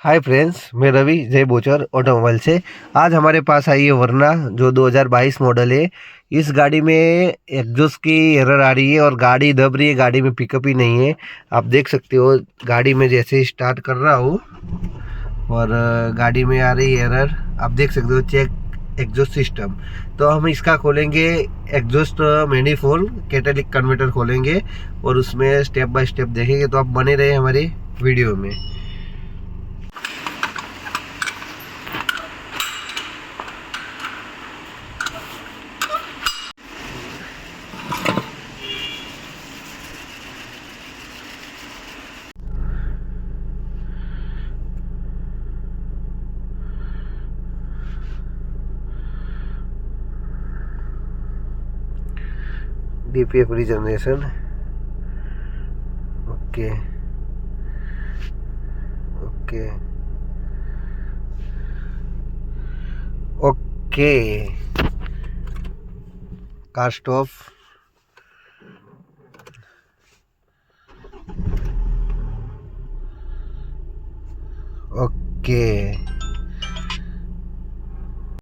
Hi friends, मैं रवि जय बोचर automobile से। आज हमारे पास आई है वरना जो 2022 मॉडल है। इस गाड़ी में एग्जॉस्ट की एरर आ रही है और गाड़ी दब रही है, गाड़ी में पिकअप ही नहीं है। आप देख सकते हो गाड़ी में जैसे ही स्टार्ट कर रहा हूँ और गाड़ी में आ रही एरर। आप देख सकते हो चेक एग्जॉस्ट सिस्टम। तो हम इसका खोलेंगे एग्जॉस्ट मैनिफोल्ड कैटालिटिक कन्वर्टर खोलेंगे और उसमें स्टेप बाय स्टेप देखेंगे। तो आप बने रहे हमारी वीडियो में। DPF regeneration. Okay okay okay. Car stop. Okay.